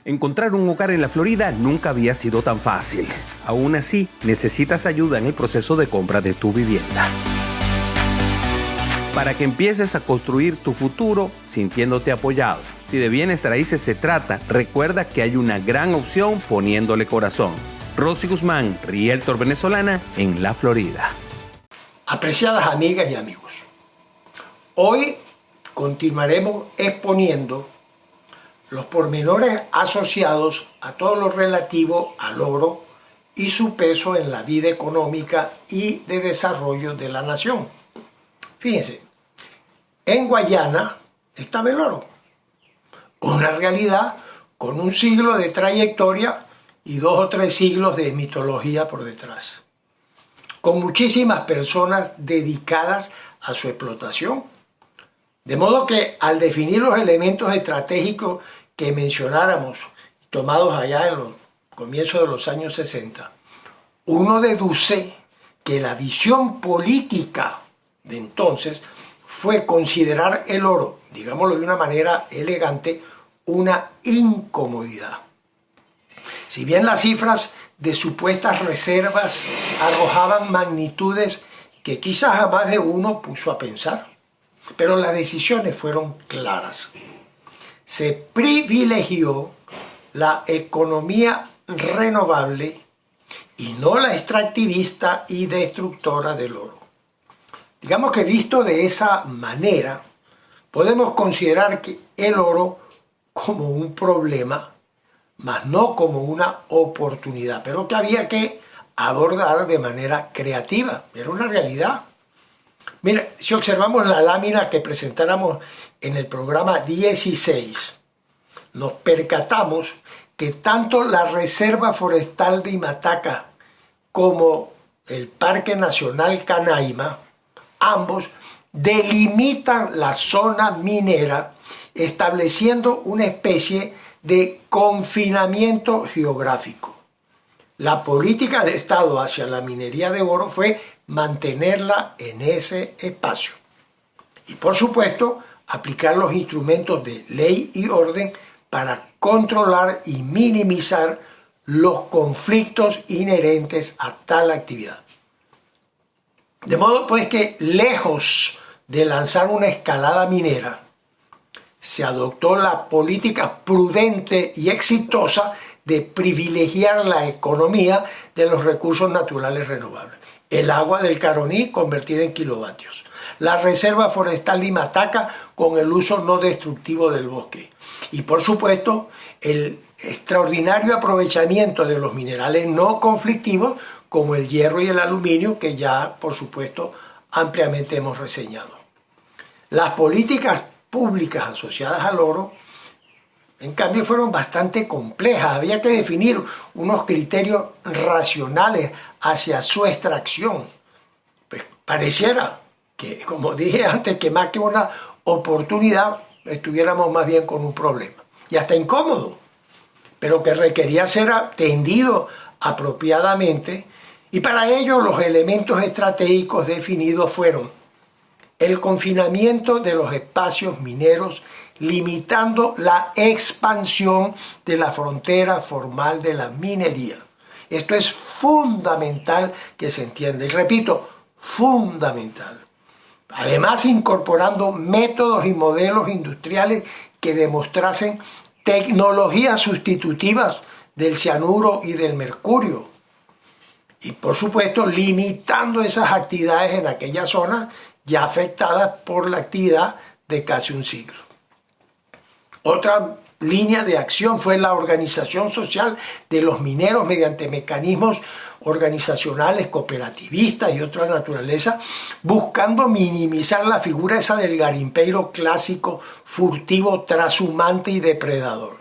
Encontrar un hogar en la Florida nunca había sido tan fácil. Aún así, necesitas ayuda en el proceso de compra de tu vivienda. Para que empieces a construir tu futuro sintiéndote apoyado. Si de bienes raíces se trata, recuerda que hay una gran opción poniéndole corazón. Rosy Guzmán, Realtor venezolana en la Florida. Apreciadas amigas y amigos, hoy continuaremos exponiendo los pormenores asociados a todo lo relativo al oro y su peso en la vida económica y de desarrollo de la nación. Fíjense, en Guayana estaba el oro, una realidad con un siglo de trayectoria y 2 o 3 siglos de mitología por detrás, con muchísimas personas dedicadas a su explotación. De modo que al definir los elementos estratégicos que mencionáramos, tomados allá en los comienzos de los años 60, uno deduce que la visión política de entonces fue considerar el oro, digámoslo de una manera elegante, una incomodidad. Si bien las cifras de supuestas reservas arrojaban magnitudes que quizás a más de uno puso a pensar, pero las decisiones fueron claras. Se privilegió la economía renovable y no la extractivista y destructora del oro. Digamos que visto de esa manera, podemos considerar que el oro como un problema, mas no como una oportunidad, pero que había que abordar de manera creativa. Era una realidad. Mira, si observamos la lámina que presentáramos en el programa 16, nos percatamos que tanto la Reserva Forestal de Imataca como el Parque Nacional Canaima, ambos delimitan la zona minera, estableciendo una especie de confinamiento geográfico. La política de Estado hacia la minería de oro fue mantenerla en ese espacio. Y por supuesto, aplicar los instrumentos de ley y orden para controlar y minimizar los conflictos inherentes a tal actividad. De modo pues que, lejos de lanzar una escalada minera, se adoptó la política prudente y exitosa de privilegiar la economía de los recursos naturales renovables. El agua del Caroní convertida en kilovatios. La Reserva Forestal de Imataca con el uso no destructivo del bosque. Y por supuesto, el extraordinario aprovechamiento de los minerales no conflictivos como el hierro y el aluminio, que ya, por supuesto, ampliamente hemos reseñado. Las políticas públicas asociadas al oro, en cambio, fueron bastante complejas. Había que definir unos criterios racionales hacia su extracción. Pues pareciera que, como dije antes, que más que una oportunidad, estuviéramos más bien con un problema. Y hasta incómodo, pero que requería ser atendido apropiadamente. Y para ello los elementos estratégicos definidos fueron el confinamiento de los espacios mineros, limitando la expansión de la frontera formal de la minería. Esto es fundamental que se entienda, y repito, fundamental. Además, incorporando métodos y modelos industriales que demostrasen tecnologías sustitutivas del cianuro y del mercurio. Y por supuesto, limitando esas actividades en aquellas zonas ya afectadas por la actividad de casi un siglo. Otra línea de acción fue la organización social de los mineros mediante mecanismos organizacionales, cooperativistas y otra naturaleza, buscando minimizar la figura esa del garimpeiro clásico, furtivo, trashumante y depredador.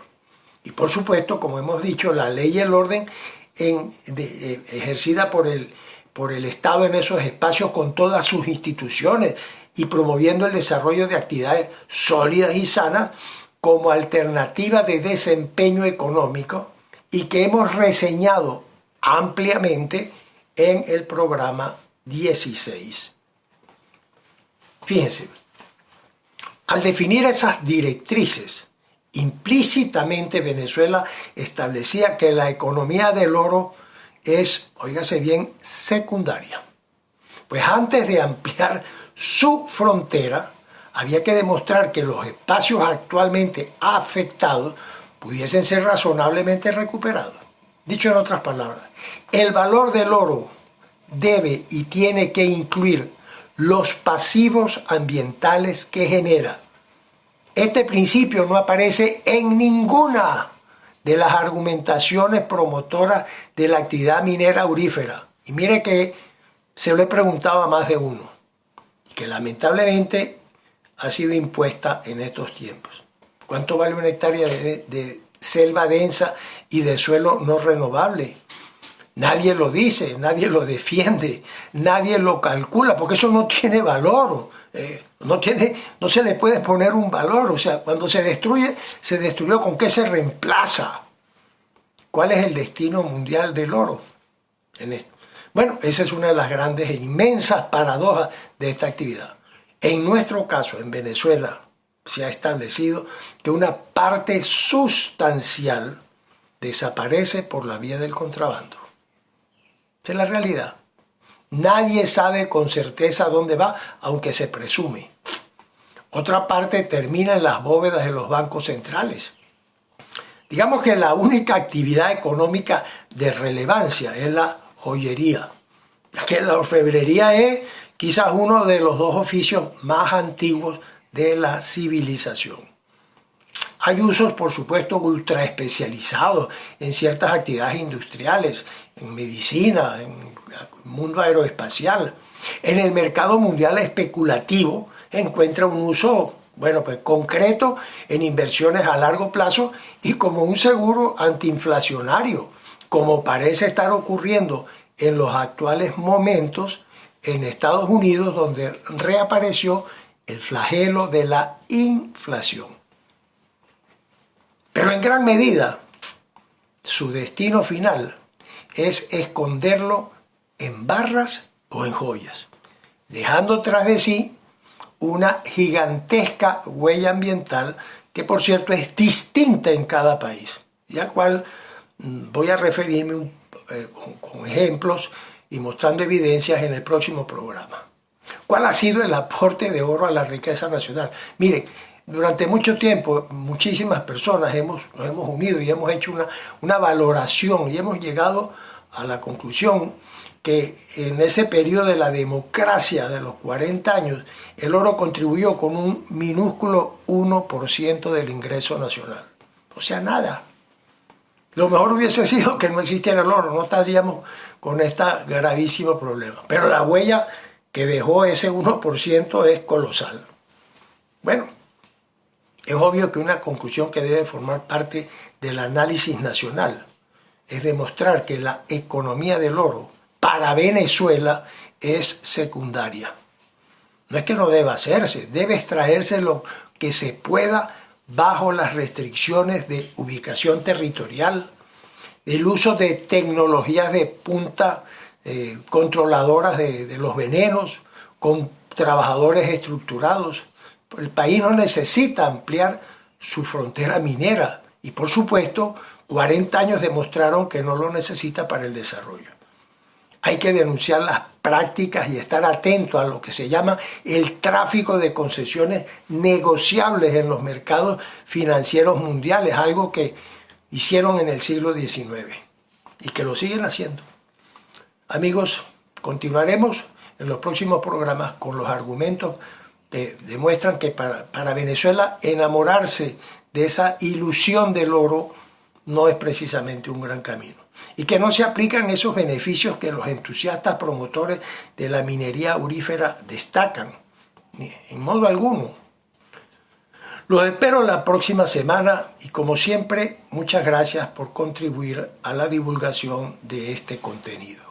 Y por supuesto, como hemos dicho, la ley y el orden ejercida por el Estado en esos espacios con todas sus instituciones y promoviendo el desarrollo de actividades sólidas y sanas como alternativa de desempeño económico y que hemos reseñado ampliamente en el programa 16. Fíjense, al definir esas directrices Implícitamente Venezuela establecía que la economía del oro es, óigase bien, secundaria. Pues antes de ampliar su frontera, había que demostrar que los espacios actualmente afectados pudiesen ser razonablemente recuperados. Dicho en otras palabras, el valor del oro debe y tiene que incluir los pasivos ambientales que genera. Este principio no aparece en ninguna de las argumentaciones promotoras de la actividad minera aurífera. Y mire que se lo he preguntado a más de uno, que lamentablemente ha sido impuesta en estos tiempos. ¿Cuánto vale una hectárea de selva densa y de suelo no renovable? Nadie lo dice, nadie lo defiende, nadie lo calcula, porque eso no tiene valor, no se le puede poner un valor. O sea, cuando se destruyó, ¿con qué se reemplaza? ¿Cuál es el destino mundial del oro en esto? Bueno, esa es una de las grandes e inmensas paradojas de esta actividad. En nuestro caso, en Venezuela, se ha establecido que una parte sustancial desaparece por la vía del contrabando. Esa es la realidad. Nadie sabe con certeza dónde va, aunque se presume. Otra parte termina en las bóvedas de los bancos centrales. Digamos que la única actividad económica de relevancia es la joyería. Ya que la orfebrería es quizás uno de los dos oficios más antiguos de la civilización. Hay usos, por supuesto, ultra especializados en ciertas actividades industriales, en medicina, en el mundo aeroespacial. En el mercado mundial especulativo encuentra un uso, bueno, pues concreto en inversiones a largo plazo y como un seguro antiinflacionario, como parece estar ocurriendo en los actuales momentos en Estados Unidos, donde reapareció el flagelo de la inflación. Pero en gran medida, su destino final es esconderlo en barras o en joyas, dejando tras de sí una gigantesca huella ambiental que, por cierto, es distinta en cada país, y al cual voy a referirme con ejemplos y mostrando evidencias en el próximo programa. ¿Cuál ha sido el aporte de oro a la riqueza nacional? Miren, durante mucho tiempo muchísimas personas nos hemos unido y hemos hecho una valoración y hemos llegado a la conclusión que en ese periodo de la democracia de los 40 años, el oro contribuyó con un minúsculo 1% del ingreso nacional. O sea, nada. Lo mejor hubiese sido que no existiera el oro, no estaríamos con este gravísimo problema. Pero la huella que dejó ese 1% es colosal. Bueno, es obvio que una conclusión que debe formar parte del análisis nacional es demostrar que la economía del oro para Venezuela es secundaria. No es que no deba hacerse, debe extraerse lo que se pueda bajo las restricciones de ubicación territorial, el uso de tecnologías de punta controladoras de los venenos, con trabajadores estructurados. El país no necesita ampliar su frontera minera y, por supuesto, 40 años demostraron que no lo necesita para el desarrollo. Hay que denunciar las prácticas y estar atento a lo que se llama el tráfico de concesiones negociables en los mercados financieros mundiales, algo que hicieron en el siglo XIX y que lo siguen haciendo. Amigos, continuaremos en los próximos programas con los argumentos que demuestran que para Venezuela enamorarse de esa ilusión del oro no es precisamente un gran camino y que no se aplican esos beneficios que los entusiastas promotores de la minería aurífera destacan, en modo alguno. Los espero la próxima semana y, como siempre, muchas gracias por contribuir a la divulgación de este contenido.